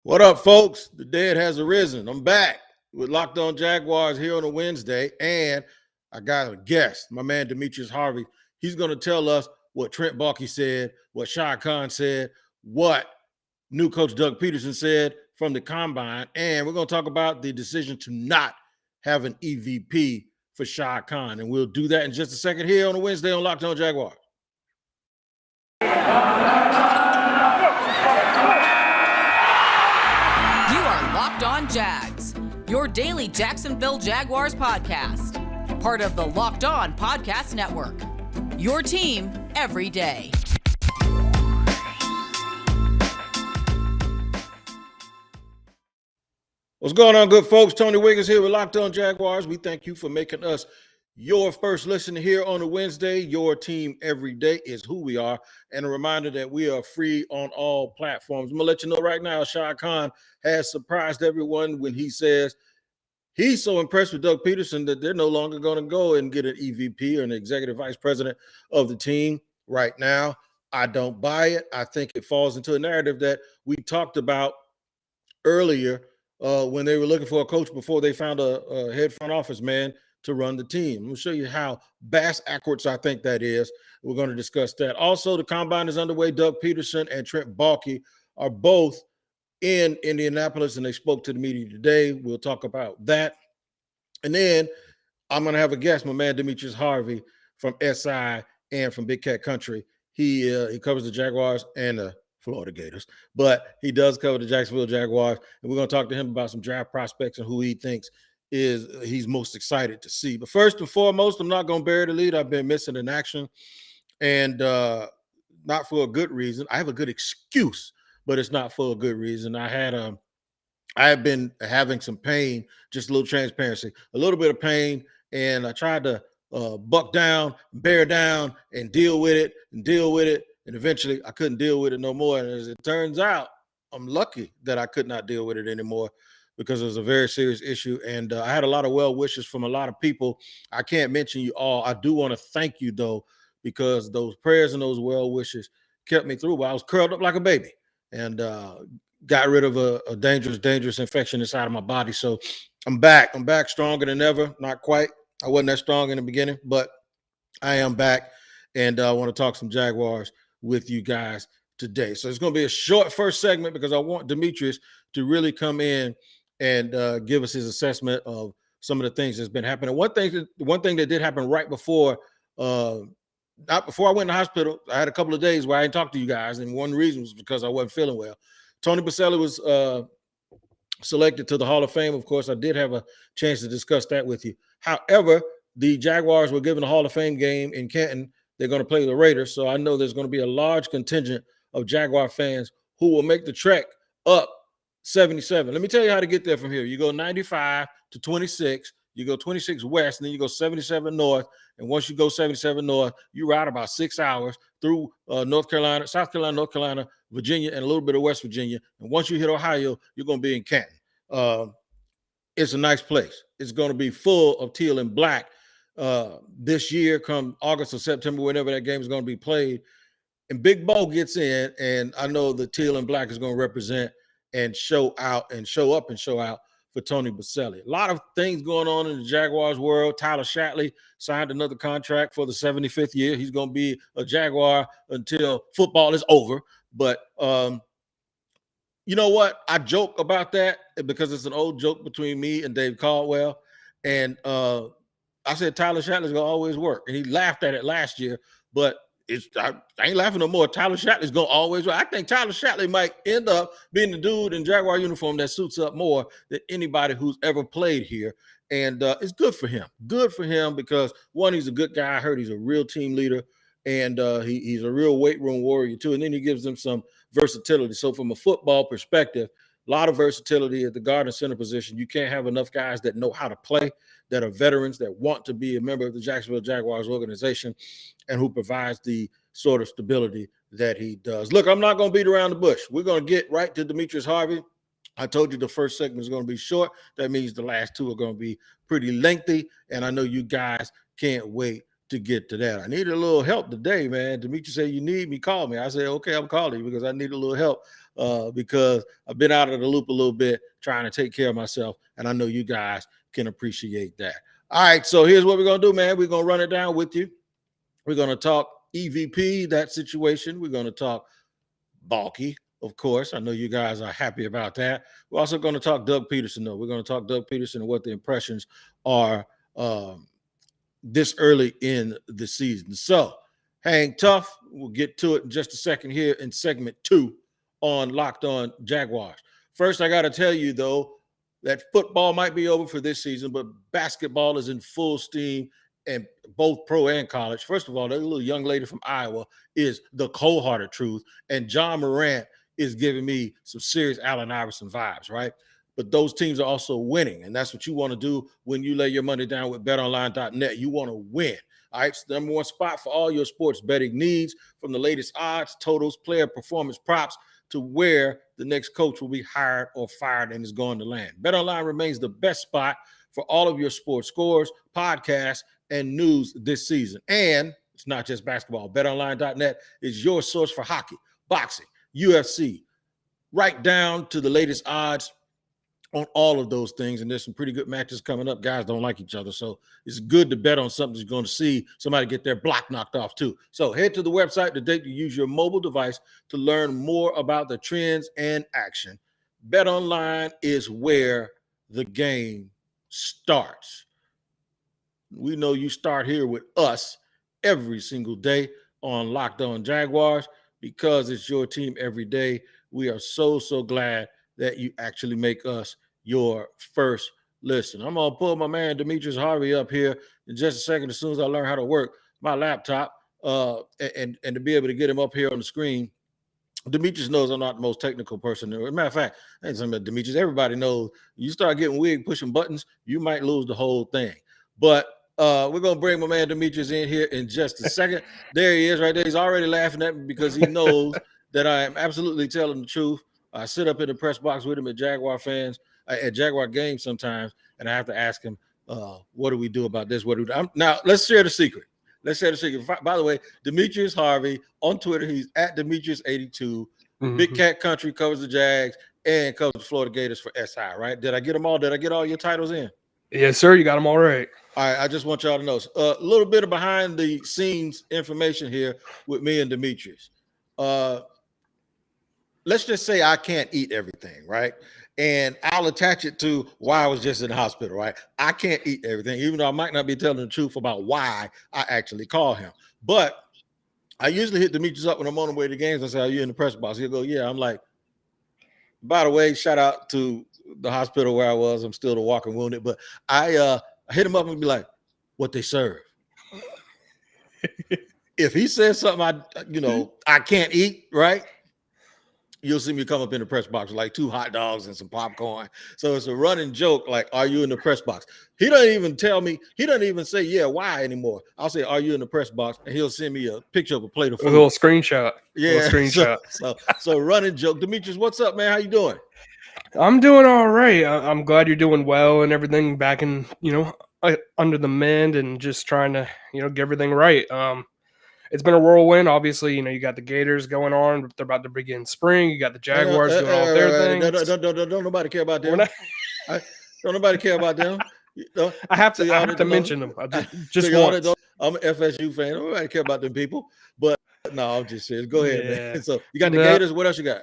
What up, folks? The dead has arisen. I'm back with Locked On Jaguars here on a Wednesday, and I got a guest, my man Demetrius Harvey. He's going to tell us what Trent Baalke said, what Shad Khan said, what new coach Doug Pederson said from the combine, and we're going to talk about the decision to not have an EVP for Shad Khan, and we'll do that in just a second here on a Wednesday on Locked On Jaguars. Locked On Jags, your daily Jacksonville Jaguars podcast. Part of the Locked On Podcast Network. Your team every day. What's going on, good folks? Tony Wiggins here with Locked On Jaguars. We thank you for making us your first listen here on a Wednesday. Your team every day is who we are. And a reminder that we are free on all platforms. I'm going to let you know right now, Shad Khan has surprised everyone when he says he's so impressed with Doug Pederson that they're no longer going to go and get an EVP or an executive vice president of the team right now. I don't buy it. I think it falls into a narrative that we talked about earlier when they were looking for a coach before they found a head front office man to run the team. I'm going to show you how backwards I think that is. We're going to discuss that. Also, the combine is underway. Doug Pederson and Trent Baalke are both in Indianapolis, and they spoke to the media today. We'll talk about that. And then I'm going to have a guest, my man Demetrius Harvey from SI and from Big Cat Country. He covers the Jaguars and the Florida Gators, but he does cover the Jacksonville Jaguars, and we're going to talk to him about some draft prospects and who he thinks he's most excited to see. But first and foremost, I'm not going to bury the lead. I've been missing in action, and not for a good reason. I have a good excuse, but it's not for a good reason. I have been having some pain, just a little transparency, a little bit of pain, and I tried to buck down, bear down, and deal with it, and eventually I couldn't deal with it no more. And as it turns out, I'm lucky that I could not deal with it anymore, because it was a very serious issue. And I had a lot of well wishes from a lot of people. I can't mention you all. I do want to thank you, though, because those prayers and those well wishes kept me through. But I was curled up like a baby and got rid of a dangerous infection inside of my body. So I'm back. I'm back stronger than ever. Not quite. I wasn't that strong in the beginning, but I am back. And I want to talk some Jaguars with you guys today. So it's going to be a short first segment because I want Demetrius to really come in and give us his assessment of some of the things that's been happening. One thing that did happen right before, not before I went to the hospital, I had a couple of days where I didn't talk to you guys, and one reason was because I wasn't feeling well. Tony Baalke was selected to the Hall of Fame. Of course, I did have a chance to discuss that with you. However, the Jaguars were given a Hall of Fame game in Canton. They're going to play the Raiders, so I know there's going to be a large contingent of Jaguar fans who will make the trek up 77. Let me tell you how to get there from here. You go 95 to 26, you go 26 west, and then you go 77 north. And once you go 77 north, you ride about 6 hours through North Carolina, South Carolina, North Carolina, Virginia, and a little bit of West Virginia. And once you hit Ohio, you're going to be in Canton. It's a nice place. It's going to be full of teal and black this year, come August or September, whenever that game is going to be played. And Big Bo gets in, and I know the teal and black is going to represent and show up for Tony Baalke. A lot of things going on in the Jaguars world. Tyler Shatley signed another contract for the 75th year. He's going to be a Jaguar until football is over. But you know what? I joke about that because it's an old joke between me and Dave Caldwell. And I said Tyler Shatley's going to always work. And he laughed at it last year, but I ain't laughing no more. Tyler Shatley's going to always work. I think Tyler Shatley might end up being the dude in Jaguar uniform that suits up more than anybody who's ever played here. And it's good for him. Good for him because, one, he's a good guy. I heard he's a real team leader. And he's a real weight room warrior, too. And then he gives them some versatility. So from a football perspective, a lot of versatility at the guard and center position. You can't have enough guys that know how to play, that are veterans, that want to be a member of the Jacksonville Jaguars organization, and who provides the sort of stability that he does. Look, I'm not going to beat around the bush. We're going to get right to Demetrius Harvey. I told you the first segment is going to be short. That means the last two are going to be pretty lengthy, and I know you guys can't wait to get to that. I needed a little help today, man. Demetrius said, you need me, call me. I said, okay, I'm calling you because I need a little help because I've been out of the loop a little bit trying to take care of myself, and I know you guys can appreciate that. All right, so here's what we're going to do, man. We're going to run it down with you. We're going to talk EVP, that situation. We're going to talk Baalke, of course. I know you guys are happy about that. We're also going to talk Doug Pederson, though. We're going to talk Doug Pederson and what the impressions are this early in the season. So hang tough. We'll get to it in just a second here in segment 2 on Locked On Jaguars. First, I got to tell you, though, that football might be over for this season, but basketball is in full steam, and both pro and college. First of all, that little young lady from Iowa is the cold-hearted truth, and John Morant is giving me some serious Allen Iverson vibes, right? But those teams are also winning, and that's what you want to do when you lay your money down with betonline.net. You want to win. All right, it's the number one spot for all your sports betting needs, from the latest odds, totals, player performance props, to where the next coach will be hired or fired and is going to land. BetOnline remains the best spot for all of your sports scores, podcasts, and news this season. And it's not just basketball. BetOnline.net is your source for hockey, boxing, UFC, right down to the latest odds on all of those things. And there's some pretty good matches coming up. Guys don't like each other, so it's good to bet on something you're going to see somebody get their block knocked off too. So head to the website today to use your mobile device to learn more about the trends and action. BetOnline is where the game starts. We know you start here with us every single day on Locked On Jaguars because it's your team every day. We are so glad that you actually make us your first listen. I'm going to pull my man Demetrius Harvey up here in just a second as soon as I learn how to work my laptop and to be able to get him up here on the screen. Demetrius knows I'm not the most technical person. As a matter of fact, I ain't talking about Demetrius. Everybody knows you start getting weird pushing buttons, you might lose the whole thing. But we're going to bring my man Demetrius in here in just a second. There he is right there. He's already laughing at me because he knows that I am absolutely telling the truth. I sit up in the press box with him at Jaguar games sometimes, and I have to ask him, what do we do about this? What do we do? Now, let's share the secret. By the way, Demetrius Harvey on Twitter, he's at Demetrius82. Big Cat Country covers the Jags and covers the Florida Gators for SI, right? Did I get them all? Did I get all your titles in? Yes, sir. You got them all right. All right. I just want y'all to know a little bit of behind the scenes information here with me and Demetrius. Let's just say I can't eat everything, right? And I'll attach it to why I was just in the hospital, right? I can't eat everything, even though I might not be telling the truth about why I actually call him. But I usually hit Demetrius up when I'm on the way to games. I say, are you in the press box? He'll go, yeah. I'm like, by the way, shout out to the hospital where I was. I'm still the walking wounded. But I hit him up and be like, what they serve? If he says something I can't eat, right? You'll see me come up in the press box with like 2 hot dogs and some popcorn. So it's a running joke, like, are you in the press box? He doesn't even tell me. He doesn't even say, yeah, why anymore. I'll say, are you in the press box? And he'll send me a picture of a plate of food. A little screenshot. Yeah. Little screenshot. So running joke. Demetrius, what's up, man? How you doing? I'm doing all right. I'm glad you're doing well and everything back in, under the mend and just trying to, get everything right. It's been a whirlwind. Obviously, you got the Gators going on. They're about to begin spring. You got the Jaguars doing all their things. Don't nobody care about them. Don't nobody care about them. I have to mention them. Just once. I'm an FSU fan. Nobody care about them people. But no, I'm just serious. Go ahead, man. So you got the Gators. What else you got?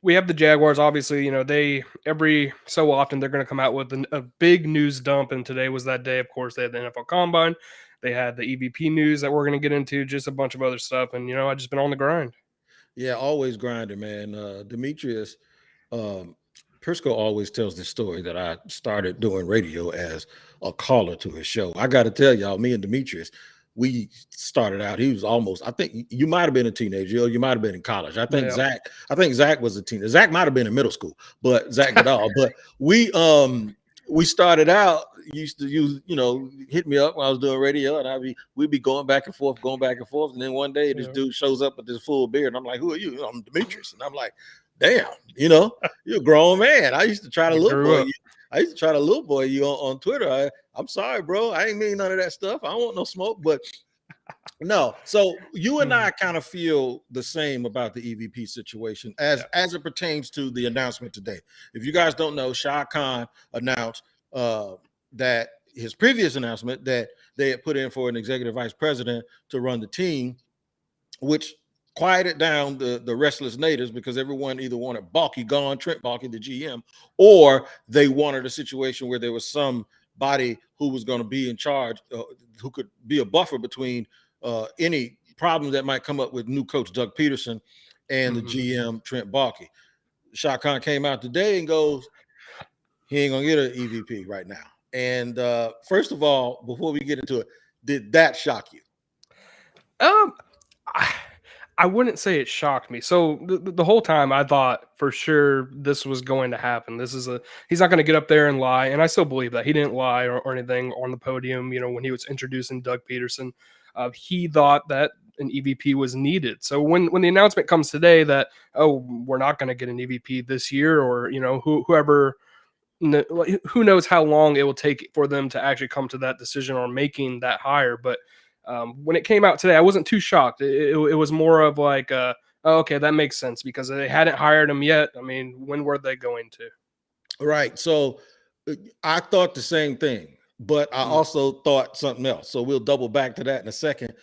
We have the Jaguars. Obviously, they every so often they're going to come out with a big news dump. And today was that day. Of course, they had the NFL Combine. They had the EVP news that we're going to get into, just a bunch of other stuff. And, I just been on the grind. Yeah, always grinding, man. Demetrius, Prisco always tells this story that I started doing radio as a caller to his show. I got to tell y'all, me and Demetrius, we started out, he was almost, I think you might have been a teenager or you might have been in college. I think Zach was a teenager. Zach might have been in middle school, but Zach got all. But we started out, used to use, hit me up when I was doing radio, and we'd be going back and forth. And then one day this dude shows up with this full beard, and I'm like, who are you? I'm Demetrius. And I'm like, damn, you're a grown man. I used to try to look for you. I used to try to little boy you on Twitter. I'm sorry, bro. I ain't mean none of that stuff. I don't want no smoke, but no. So you and I kind of feel the same about the EVP situation as it pertains to the announcement today. If you guys don't know, Shah Khan announced that his previous announcement that they had put in for an executive vice president to run the team, which quieted down the restless natives because everyone either wanted Baalke gone, Trent Baalke, the GM, or they wanted a situation where there was somebody who was going to be in charge, who could be a buffer between any problems that might come up with new coach Doug Pederson and the GM Trent Baalke. Shah Khan came out today and goes, he ain't gonna get an EVP right now. And first of all, before we get into it, did that shock you? I wouldn't say it shocked me. So the whole time I thought for sure this was going to happen. He's not going to get up there and lie. And I still believe that he didn't lie or anything on the podium. When he was introducing Doug Pederson, he thought that an EVP was needed. So when the announcement comes today that, oh, we're not going to get an EVP this year, or, whoever, who knows how long it will take for them to actually come to that decision or making that hire. But when it came out today, I wasn't too shocked. It was more of like, oh, okay, that makes sense because they hadn't hired him yet. I mean, when were they going to? Right. So I thought the same thing, but I also thought something else. So we'll double back to that in a second.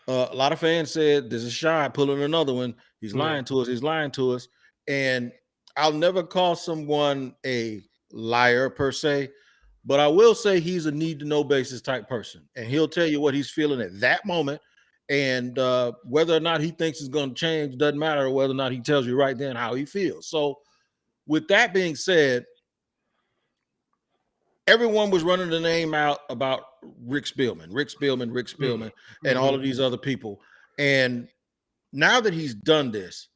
A lot of fans said, this is Shy pulling another one. He's lying to us. He's lying to us. And I'll never call someone a liar per se, but I will say he's a need-to-know basis type person, and he'll tell you what he's feeling at that moment, and whether or not he thinks it's going to change doesn't matter, whether or not he tells you right then how he feels. So with that being said, everyone was running the name out about Rick Spielman, and all of these other people. And now that he's done this,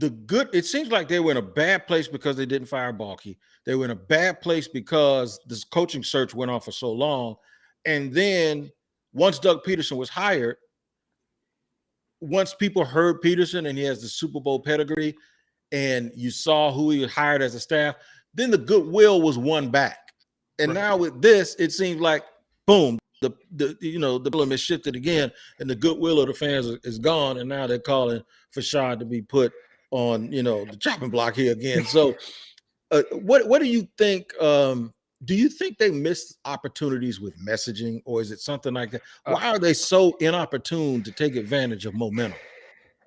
it seems like they were in a bad place because they didn't fire Baalke. They were in a bad place because this coaching search went on for so long. And then once Doug Pederson was hired, once people heard Pederson and he has the Super Bowl pedigree and you saw who he hired as a staff, then the goodwill was won back. And now with this, it seems like, boom, the blame is shifted again, and the goodwill of the fans is gone. And now they're calling for Shad to be put on, the chopping block here again. So what do you think? Do you think they missed opportunities with messaging, or is it something like that? Why are they so inopportune to take advantage of momentum?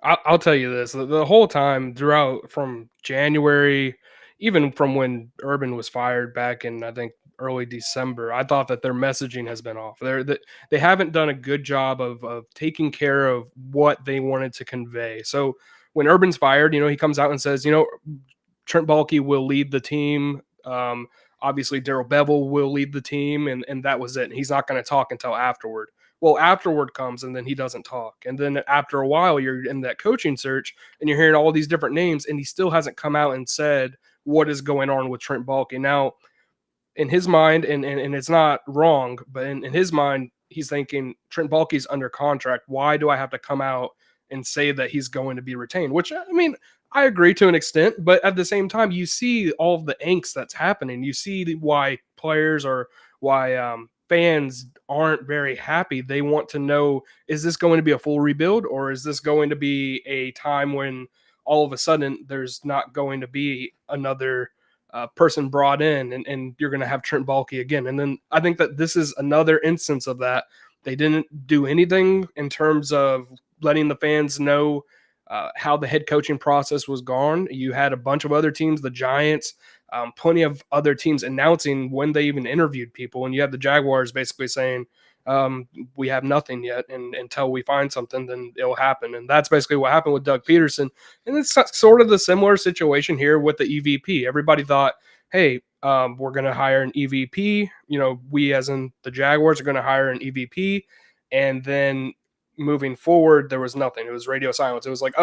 I'll tell you this, the whole time throughout from January, even from when Urban was fired back in, I think, early December, I thought that their messaging has been off. They haven't done a good job of taking care of what they wanted to convey. So when Urban's fired, he comes out and says, Trent Baalke will lead the team. Obviously, Darrell Bevell will lead the team, and that was it. And he's not going to talk until afterward. Well, afterward comes, and then he doesn't talk. And then after a while, you're in that coaching search, and you're hearing all these different names, and he still hasn't come out and said what is going on with Trent Baalke. Now, in his mind, and it's not wrong, but in his mind, he's thinking Trent Baalke's under contract. Why do I have to come out and say that he's going to be retained? Which, I mean, I agree to an extent, but at the same time, you see all of the angst that's happening. You see why players or why fans aren't very happy. They want to know, is this going to be a full rebuild, or is this going to be a time when all of a sudden there's not going to be another person brought in and you're going to have Trent Baalke again? And then I think that this is another instance of that. They didn't do anything in terms of letting the fans know how the head coaching process was gone. You had a bunch of other teams, the Giants, plenty of other teams announcing when they even interviewed people. And you have the Jaguars basically saying, we have nothing yet. And until we find something, then it'll happen. And that's basically what happened with Doug Pederson. And it's sort of the similar situation here with the EVP. Everybody thought, hey, we're going to hire an EVP. We as in the Jaguars are going to hire an EVP. And then moving forward, there was nothing. It was radio silence. It was like,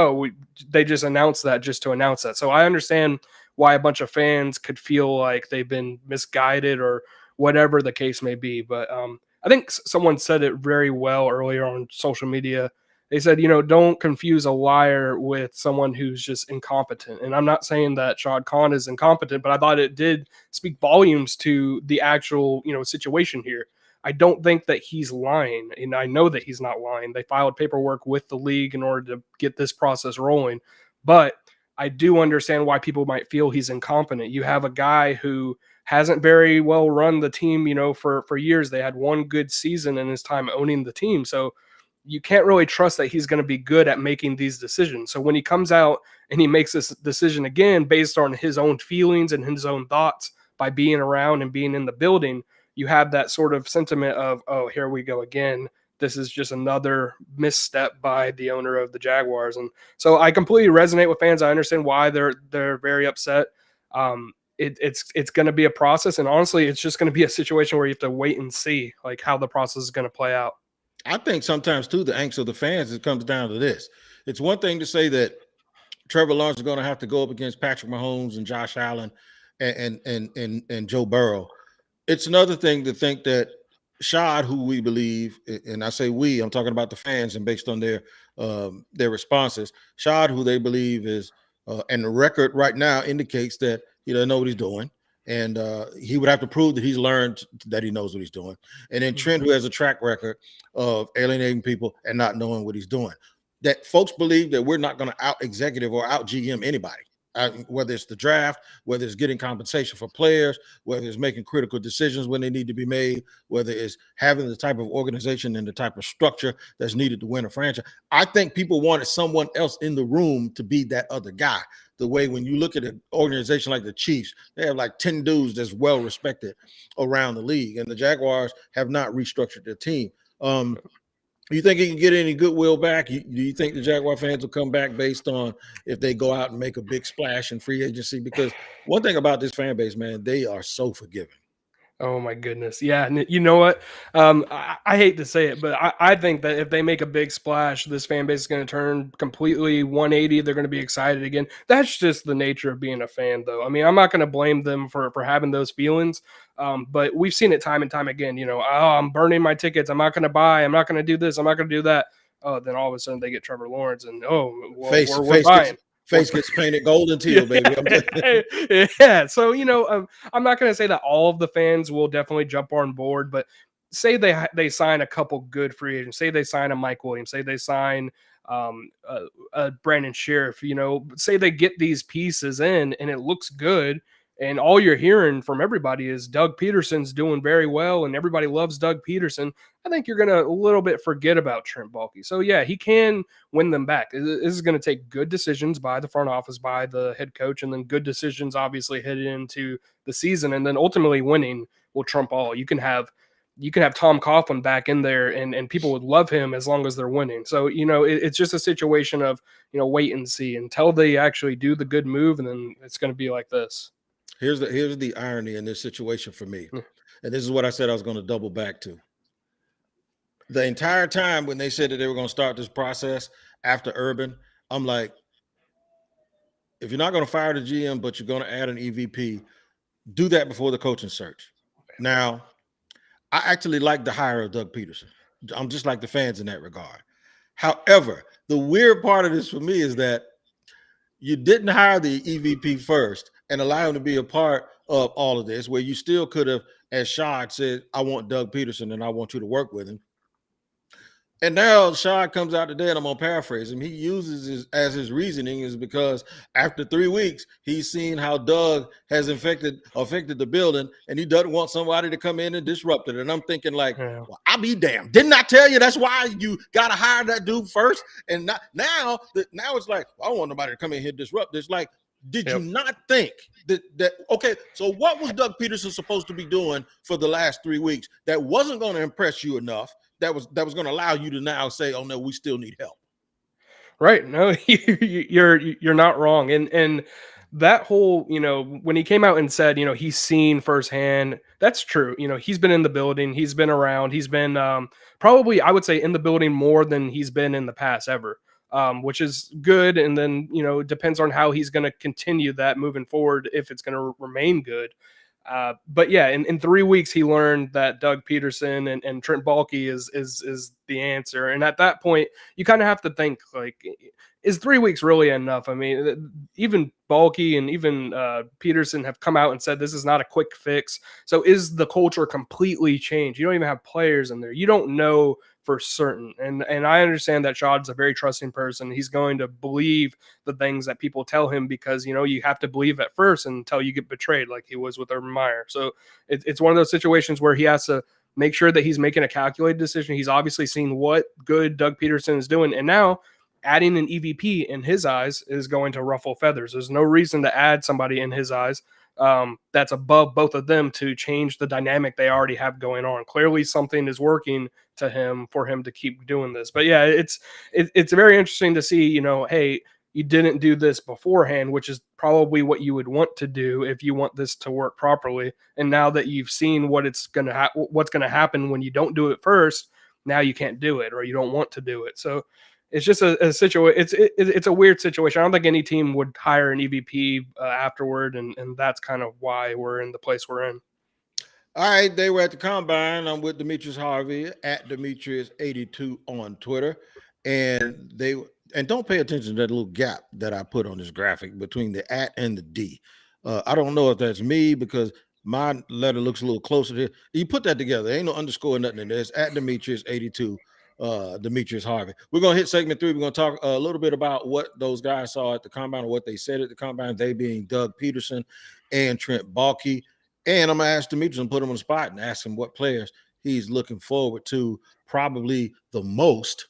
they just announced that just to announce that. So I understand why a bunch of fans could feel like they've been misguided or whatever the case may be. But I think someone said it very well earlier on social media. They said, don't confuse a liar with someone who's just incompetent. And I'm not saying that Shad Khan is incompetent, but I thought it did speak volumes to the actual, situation here. I don't think that he's lying, and I know that he's not lying. They filed paperwork with the league in order to get this process rolling. But I do understand why people might feel he's incompetent. You have a guy who hasn't very well run the team, for years. They had one good season in his time owning the team. So you can't really trust that he's going to be good at making these decisions. So when he comes out and he makes this decision again based on his own feelings and his own thoughts by being around and being in the building, you have that sort of sentiment of, oh, here we go again. This is just another misstep by the owner of the Jaguars. And so I completely resonate with fans. I understand why they're very upset. It's going to be a process. And honestly, it's just going to be a situation where you have to wait and see like how the process is going to play out. I think sometimes too, the angst of the fans, it comes down to this. It's one thing to say that Trevor Lawrence is going to have to go up against Patrick Mahomes and Josh Allen and Joe Burrow. It's another thing to think that Shad, who we believe, and I say we, I'm talking about the fans and based on their responses, Shad, who they believe is, and the record right now indicates that he doesn't know what he's doing. And he would have to prove that he's learned that he knows what he's doing. And then Trent, who has a track record of alienating people and not knowing what he's doing. That folks believe that we're not going to out-executive or out-GM anybody, whether it's the draft, whether it's getting compensation for players, whether it's making critical decisions when they need to be made, whether it's having the type of organization and the type of structure that's needed to win a franchise. I think people wanted someone else in the room to be that other guy. The way when you look at an organization like the Chiefs, they have like 10 dudes that's well respected around the league, and the Jaguars have not restructured their team. You think he can get any goodwill back? Do you think the Jaguar fans will come back based on if they go out and make a big splash in free agency? Because one thing about this fan base, man, they are so forgiving. Oh my goodness. Yeah. And you know what? I hate to say it, but I think that if they make a big splash, this fan base is going to turn completely 180. They're going to be excited again. That's just the nature of being a fan, though. I mean, I'm not going to blame them for having those feelings. But we've seen it time and time again, oh, I'm burning my tickets. I'm not going to buy. I'm not going to do this. I'm not going to do that. Oh, then all of a sudden they get Trevor Lawrence and, well, we're buying. Face gets painted gold and teal, baby. Yeah. So, I'm not going to say that all of the fans will definitely jump on board, but say they sign a couple good free agents. Say they sign a Mike Williams. Say they sign Brandon Sheriff. Say they get these pieces in and it looks good. And all you're hearing from everybody is Doug Pederson's doing very well and everybody loves Doug Pederson. I think you're going to a little bit forget about Trent Baalke. So, yeah, he can win them back. This is going to take good decisions by the front office, by the head coach, and then good decisions obviously headed into the season. And then ultimately winning will trump all. You can have Tom Coughlin back in there and people would love him as long as they're winning. So, it's just a situation of, wait and see until they actually do the good move. And then it's going to be like this. Here's the irony in this situation for me. And this is what I said I was going to double back to. The entire time when they said that they were going to start this process after Urban, I'm like, if you're not going to fire the GM, but you're going to add an EVP, do that before the coaching search. Now, I actually like the hire of Doug Pederson. I'm just like the fans in that regard. However, the weird part of this for me is that you didn't hire the EVP first and allow him to be a part of all of this, where you still could have, as Shad said, I want Doug Pederson and I want you to work with him. And now Shad comes out today, and I'm going to paraphrase him. He uses his reasoning is because after 3 weeks, he's seen how Doug has affected the building, and he doesn't want somebody to come in and disrupt it. And I'm thinking well, I'll be damned. Didn't I tell you that's why you got to hire that dude first? And now it's like, I don't want nobody to come in here and disrupt this. Like, did you not think that okay, so what was Doug Pederson supposed to be doing for the last 3 weeks that wasn't going to impress you enough? That was going to allow you to now say, oh no, we still need help. Right. No, you're not wrong. And that whole, when he came out and said, he's seen firsthand, that's true. He's been in the building, he's been around, he's been probably, I would say, in the building more than he's been in the past ever, which is good. And then, it depends on how he's going to continue that moving forward, if it's going to remain good. But yeah, in 3 weeks he learned that Doug Pederson and Trent Baalke is the answer. And at that point, you kind of have to think like, is 3 weeks really enough? I mean, even Baalke and even Pederson have come out and said this is not a quick fix. So is the culture completely changed? You don't even have players in there. You don't know for certain. And I understand that Shad's a very trusting person. He's going to believe the things that people tell him because, you have to believe at first until you get betrayed, like he was with Urban Meyer. So it's one of those situations where he has to make sure that he's making a calculated decision. He's obviously seen what good Doug Pederson is doing. And now adding an EVP in his eyes is going to ruffle feathers. There's no reason to add somebody in his eyes that's above both of them to change the dynamic they already have going on. Clearly something is working to him for him to keep doing this. But yeah, it's very interesting to see, hey, you didn't do this beforehand, which is probably what you would want to do if you want this to work properly. And now that you've seen what's going to happen when you don't do it first, now you can't do it or you don't want to do it. So it's just a situation. It's a weird situation. I don't think any team would hire an EVP afterward, and that's kind of why we're in the place we're in. All right, they were at the combine. I'm with Demetrius Harvey at Demetrius82 on Twitter, and don't pay attention to that little gap that I put on this graphic between the at and the D. I don't know if that's me because my letter looks a little closer here. You put that together. There ain't no underscore or nothing in there. It's at Demetrius82. Demetrius Harvey. We're gonna hit segment 3. We're gonna talk a little bit about what those guys saw at the combine or what they said at the combine, they being Doug Pederson and Trent Baalke. And I'm gonna ask Demetrius and put him on the spot and ask him what players he's looking forward to probably the most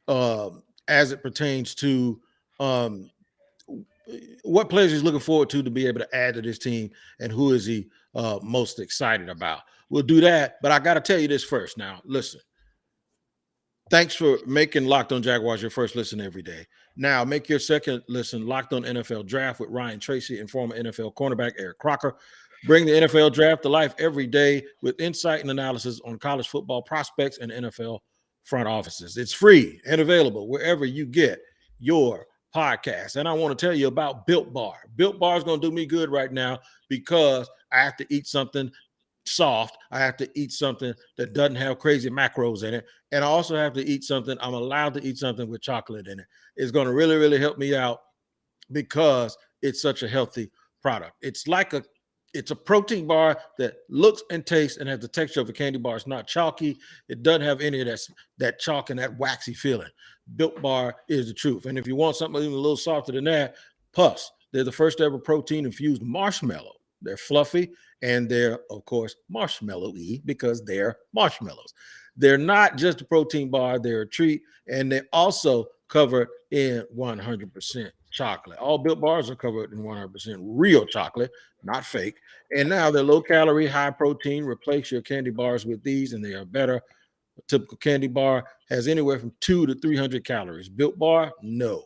as it pertains to what players he's looking forward to be able to add to this team and who is he most excited about. We'll do that, but I got to tell you this first. Now, listen. Thanks for making Locked On Jaguars your first listen every day. Now, make your second listen Locked On NFL Draft with Ryan Tracy and former NFL cornerback Eric Crocker. Bring the NFL Draft to life every day with insight and analysis on college football prospects and NFL front offices. It's free and available wherever you get your podcast. And I want to tell you about Built Bar. Built Bar is going to do me good right now because I have to eat something soft. I have to eat something that doesn't have crazy macros in it. And I also have to eat something. I'm allowed to eat something with chocolate in it. It's going to really, really help me out because it's such a healthy product. It's a protein bar that looks and tastes and has the texture of a candy bar. It's not chalky. It doesn't have any of that chalk and that waxy feeling. Built Bar is the truth. And if you want something even a little softer than that, Puffs. They're the first ever protein-infused marshmallow. They're fluffy and they're, of course, marshmallowy because they're marshmallows. They're not just a protein bar. They're a treat. And they're also covered in 100% chocolate. All Built Bars are covered in 100% real chocolate, not fake. And now they're low calorie, high protein. Replace your candy bars with these and they are better. A typical candy bar has anywhere from 200 to 300 calories. Built Bar, no.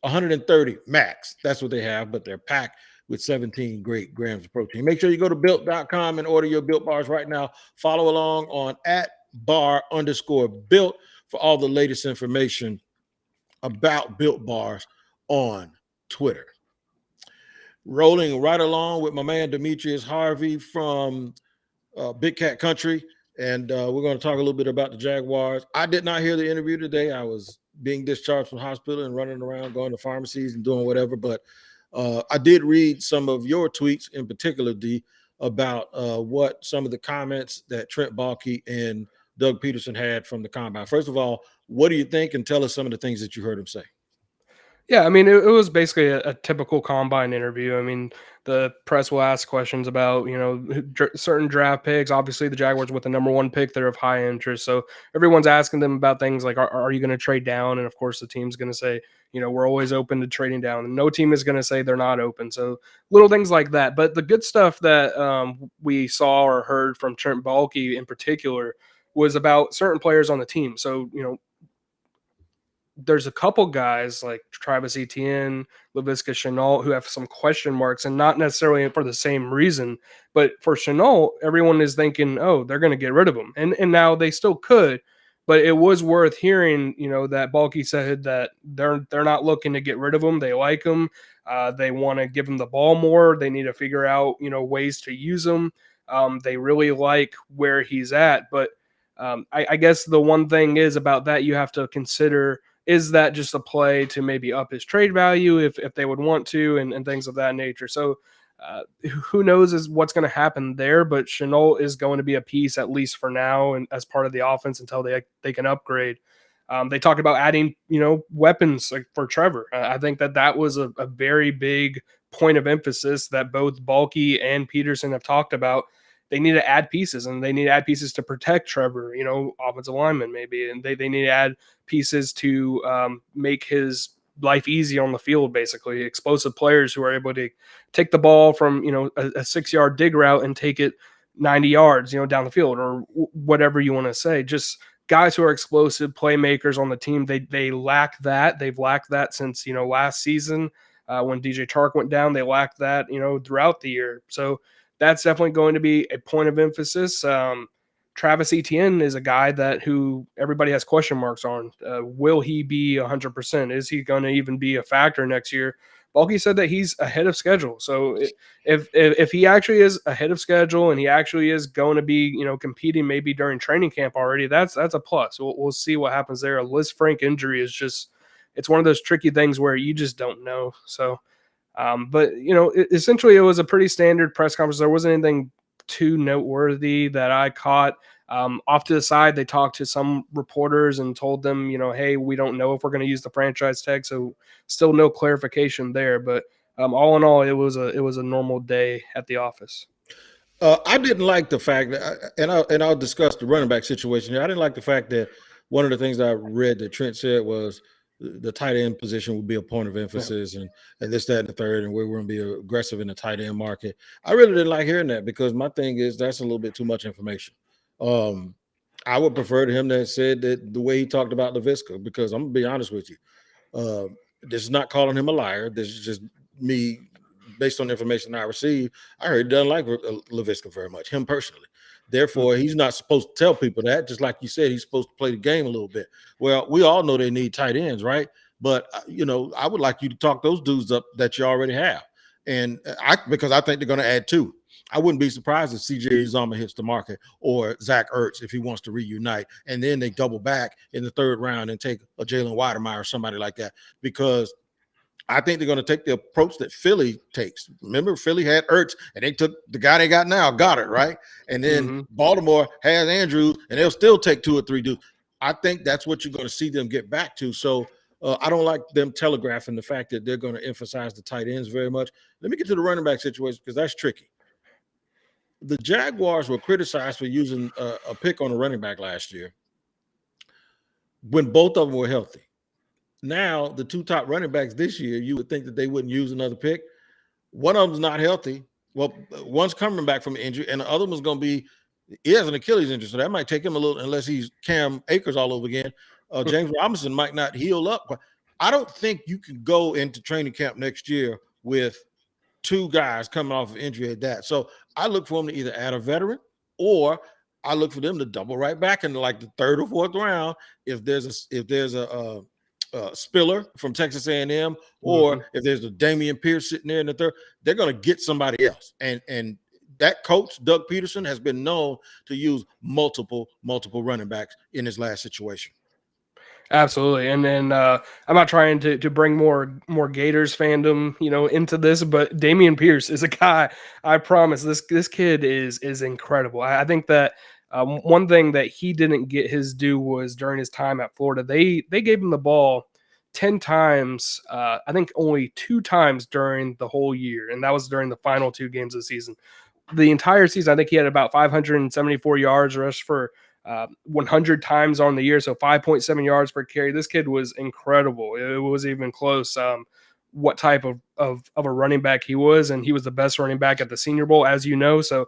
130 max. That's what they have, but they're packed with 17 great grams of protein. Make sure you go to built.com and order your Built Bars right now. Follow along on @bar_built for all the latest information about Built Bars on Twitter. Rolling right along with my man Demetrius Harvey from Big Cat Country. And we're going to talk a little bit about the Jaguars. I did not hear the interview today. I was being discharged from the hospital and running around, going to pharmacies and doing whatever. But I did read some of your tweets in particular, D, about what some of the comments that Trent Baalke and Doug Pederson had from the combine. First of all, what do you think? And tell us some of the things that you heard him say. Yeah, I mean, it was basically a typical combine interview. I mean, the press will ask questions about, certain draft picks. Obviously, the Jaguars with the number 1 pick, they're of high interest. So everyone's asking them about things like, are you going to trade down? And of course, the team's going to say, we're always open to trading down. And no team is going to say they're not open. So little things like that. But the good stuff that we saw or heard from Trent Baalke in particular was about certain players on the team. So, there's a couple guys like Travis Etienne, Laviska Shenault, who have some question marks, and not necessarily for the same reason. But for Shenault, everyone is thinking, oh, they're going to get rid of him. And now they still could, but it was worth hearing, that Baalke said that they're not looking to get rid of him. They like him. They want to give him the ball more. They need to figure out, ways to use him. They really like where he's at. But I guess the one thing is about that you have to consider, is that just a play to maybe up his trade value if they would want to, and things of that nature. So who knows is what's going to happen there, but Chenault is going to be a piece, at least for now, and as part of the offense until they can upgrade. They talked about adding, weapons like for Trevor. I think that was a very big point of emphasis that both Baalke and Pederson have talked about. They need to add pieces, and they need to add pieces to protect Trevor, offensive lineman maybe, and they need to add pieces to make his life easy on the field, basically. Explosive players who are able to take the ball from, a 6-yard dig route and take it 90 yards, down the field, or whatever you want to say. Just guys who are explosive playmakers on the team. They lack that. They've lacked that since, last season when DJ Chark went down. They lacked that, throughout the year. So that's definitely going to be a point of emphasis. Travis Etienne is a guy who everybody has question marks on. Will he be 100%? Is he going to even be a factor next year? Baalke said that he's ahead of schedule. So if he actually is ahead of schedule and he actually is going to be, competing maybe during training camp already, that's a plus. We'll see what happens there. A Liz Frank injury is it's one of those tricky things where you just don't know. So, but essentially it was a pretty standard press conference. There wasn't anything too noteworthy that I caught. Off to the side, they talked to some reporters and told them, hey, we don't know if we're going to use the franchise tag, so still no clarification there. But all in all, it was a normal day at the office. I didn't like the fact that, and I'll discuss the running back situation here. I didn't like the fact that one of the things I read that Trent said was the tight end position would be a point of emphasis, and this, that, and the third, and we're going to be aggressive in the tight end market. I really didn't like hearing that, because my thing is that's a little bit too much information. I would prefer to him that said that the way he talked about Laviska, because I'm going to be honest with you. This is not calling him a liar. This is just me, based on the information I received. I heard he doesn't like Laviska very much, him personally. Therefore, he's not supposed to tell people that. Just like you said, he's supposed to play the game a little bit. Well, we all know they need tight ends, right? But, I would like you to talk those dudes up that you already have. And because I think they're going to add 2. I wouldn't be surprised if CJ Uzomah hits the market, or Zach Ertz if he wants to reunite. And then they double back in the 3rd round and take a Jalen Weidemeyer or somebody like that, because I think they're going to take the approach that Philly takes. Remember, Philly had Ertz, and they took the guy they got now, Goddard, right? And then Baltimore has Andrews, and they'll still take 2 or 3 dudes. I think that's what you're going to see them get back to. So I don't like them telegraphing the fact that they're going to emphasize the tight ends very much. Let me get to the running back situation, because that's tricky. The Jaguars were criticized for using a pick on a running back last year when both of them were healthy. Now, the 2 top running backs this year, you would think that they wouldn't use another pick. One of them's not healthy. Well, one's coming back from injury, and the other one's going to be – he has an Achilles injury, so that might take him a little, unless he's Cam Akers all over again. James Robinson might not heal up. I don't think you can go into training camp next year with 2 guys coming off of injury at that. So I look for them to either add a veteran, or I look for them to double right back into like the 3rd or 4th round if there's a Spiller from Texas A&M, or if there's a Damien Pierce sitting there in the 3rd, they're going to get somebody else. And that coach, Doug Pederson, has been known to use multiple running backs in his last situation. Absolutely. And then I'm not trying to bring more Gators fandom, into this, but Damien Pierce is a guy, I promise, this kid is incredible. I think that one thing that he didn't get his due was during his time at Florida. They gave him the ball 10 times, I think only 2 times during the whole year, and that was during the final 2 games of the season. The entire season, I think he had about 574 yards rushed for 100 times on the year, so 5.7 yards per carry. This kid was incredible. It wasn't even close what type of a running back he was, and he was the best running back at the Senior Bowl, as you know. So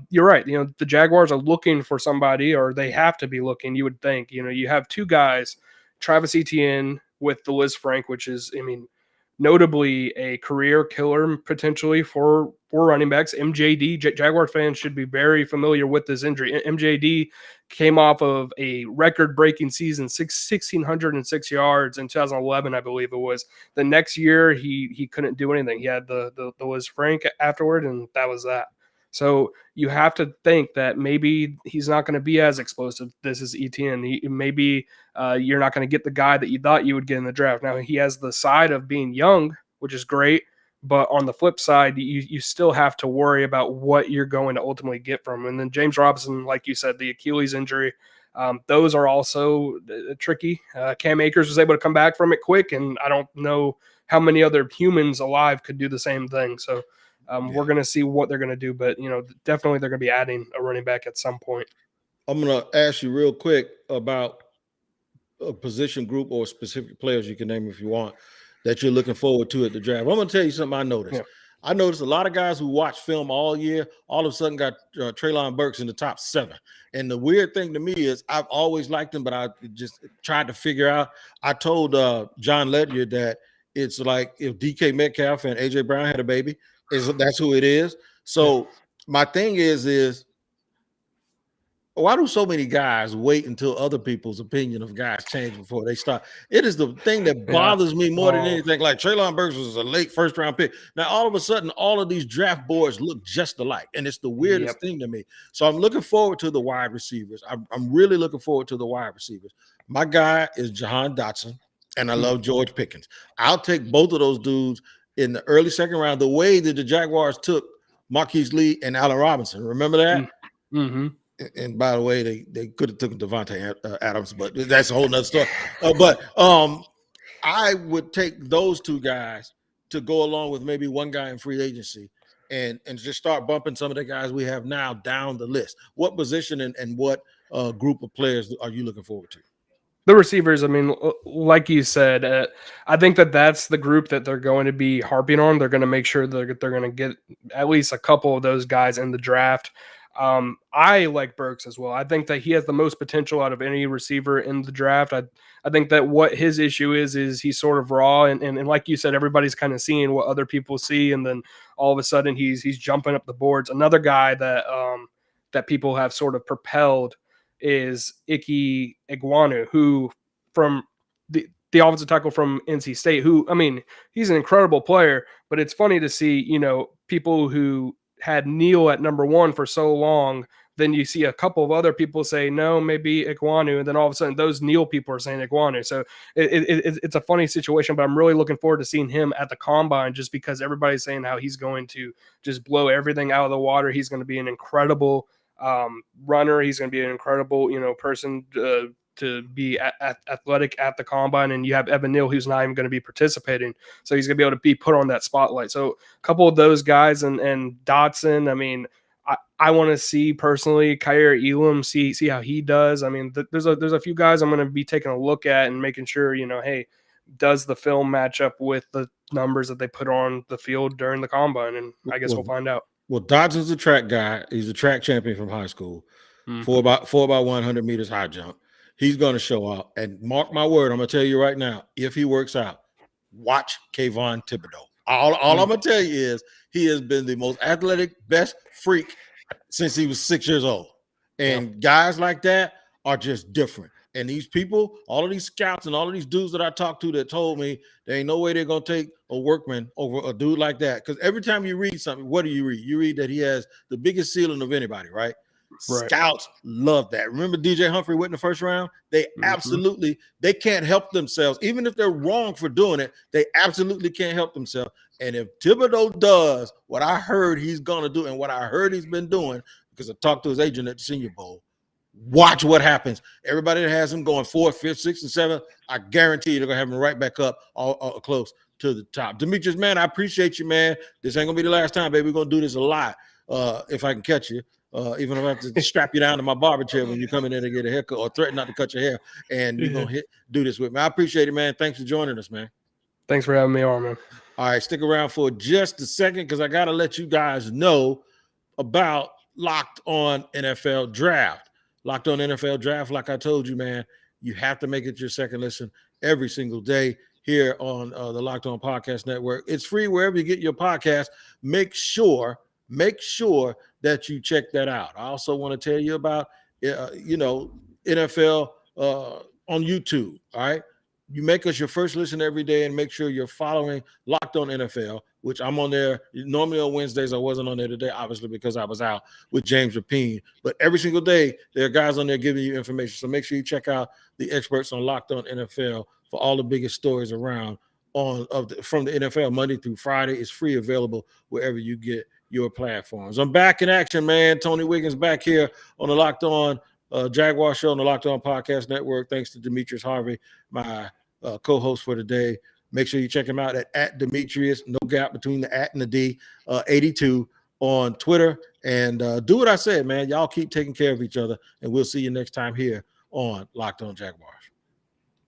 you're right. The Jaguars are looking for somebody, or they have to be looking, you would think. You have 2 guys, Travis Etienne with the Liz Frank, which is, notably a career killer potentially for running backs. MJD, Jaguar fans should be very familiar with this injury. MJD came off of a record-breaking season, 1,606 yards in 2011, I believe it was. The next year, he couldn't do anything. He had the Liz Frank afterward, and that was that. So you have to think that maybe he's not going to be as explosive. This is Etienne. Maybe you're not going to get the guy that you thought you would get in the draft. Now, he has the side of being young, which is great. But on the flip side, you still have to worry about what you're going to ultimately get from him. And then James Robinson, like you said, the Achilles injury, those are also tricky. Cam Akers was able to come back from it quick, and I don't know how many other humans alive could do the same thing. So we're going to see what they're going to do. But, definitely they're going to be adding a running back at some point. I'm going to ask you real quick about a position group or specific players you can name if you want that you're looking forward to at the draft. I'm going to tell you something I noticed. Yeah. I noticed a lot of guys who watch film all year, all of a sudden got Treylon Burks in the top 7. And the weird thing to me is I've always liked him, but I just tried to figure out. I told John Ledger that it's like if DK Metcalf and A.J. Brown had a baby, that's who it is. So my thing is why do so many guys wait until other people's opinion of guys change before they start? It is the thing that bothers me more than anything. Like Treylon Burks was a late first-round pick. Now, all of a sudden, all of these draft boards look just alike, and it's the weirdest thing to me. So I'm looking forward to the wide receivers. I'm really looking forward to the wide receivers. My guy is Jahan Dotson, and I love George Pickens. I'll take both of those dudes in the early second round, the way that the Jaguars took Marquise Lee and Allen Robinson. Remember that? Mm-hmm. And by the way, they could have taken Devontae Adams, but that's a whole nother story. I would take those two guys to go along with maybe one guy in free agency and just start bumping some of the guys we have now down the list. What position and what group of players are you looking forward to? The receivers, I mean, like you said, I think that's the group that they're going to be harping on. They're going to make sure they're going to get at least a couple of those guys in the draft. I like Burks as well. I think that he has the most potential out of any receiver in the draft. I think that what his issue is he's sort of raw, and like you said, everybody's kind of seeing what other people see, and then all of a sudden he's jumping up the boards. Another guy that that people have sort of propelled is Ike Ekwonu, who from the offensive tackle from NC State, who, I mean, he's an incredible player, but it's funny to see, people who had Neal at number 1 for so long, then you see a couple of other people say, no, maybe Ekwonu, and then all of a sudden those Neal people are saying Ekwonu. So it's a funny situation, but I'm really looking forward to seeing him at the Combine just because everybody's saying how he's going to just blow everything out of the water. He's going to be an incredible runner. He's going to be an incredible, person to be athletic at the Combine, and you have Evan Neal, who's not even going to be participating, so he's going to be able to be put on that spotlight. So a couple of those guys, and Dotson, I mean, I want to see personally Kyer Elam, see how he does. I mean, there's a few guys I'm going to be taking a look at and making sure, hey, does the film match up with the numbers that they put on the field during the Combine? And I guess we'll find out. Well, Dotson's a track guy. He's a track champion from high school, for about 100 meters high jump. He's going to show out. And mark my word, I'm going to tell you right now, if he works out, watch Kayvon Thibodeau. All I'm going to tell you is he has been the most athletic, best freak since he was 6 years old. And guys like that are just different. And these people, all of these scouts and all of these dudes that I talked to that told me there ain't no way they're going to take a workman over a dude like that. Because every time you read something, what do you read? You read that he has the biggest ceiling of anybody, right? Scouts love that. Remember DJ Humphrey went in the first round? They absolutely, they can't help themselves. Even if they're wrong for doing it, they absolutely can't help themselves. And if Thibodeau does what I heard he's going to do and what I heard he's been doing, because I talked to his agent at the Senior Bowl, watch what happens. Everybody that has him going 4th, 5th, 6th, and 7th, I guarantee you they're going to have him right back up all close to the top. Demetrius, man, I appreciate you, man. This ain't going to be the last time, baby. We're going to do this a lot if I can catch you. Even if I have to strap you down to my barber chair when you come in there to get a haircut or threaten not to cut your hair, and you're going to do this with me. I appreciate it, man. Thanks for joining us, man. Thanks for having me on, man. All right, stick around for just a second because I got to let you guys know about Locked On NFL Draft. Locked On NFL Draft, like I told you, man, you have to make it your second listen every single day. here on the Locked On Podcast Network. It's free wherever you get your podcast. Make sure that you check that out. I also want to tell you about, NFL on YouTube. All right. You make us your first listen every day and make sure you're following Locked On NFL, which I'm on there normally on Wednesdays. I wasn't on there today, obviously, because I was out with James Rapine. But every single day, there are guys on there giving you information. So make sure you check out the experts on Locked On NFL for all the biggest stories around from the NFL Monday through Friday. It's free, available wherever you get your platforms. I'm back in action, man. Tony Wiggins back here on the Locked On Jaguar show on the Locked On Podcast Network. Thanks to Demetrius Harvey, my co-host for today. Make sure you check him out at Demetrius, no gap between the at and the D, 82 on Twitter. And do what I said, man. Y'all keep taking care of each other, and we'll see you next time here on Locked On Jaguars.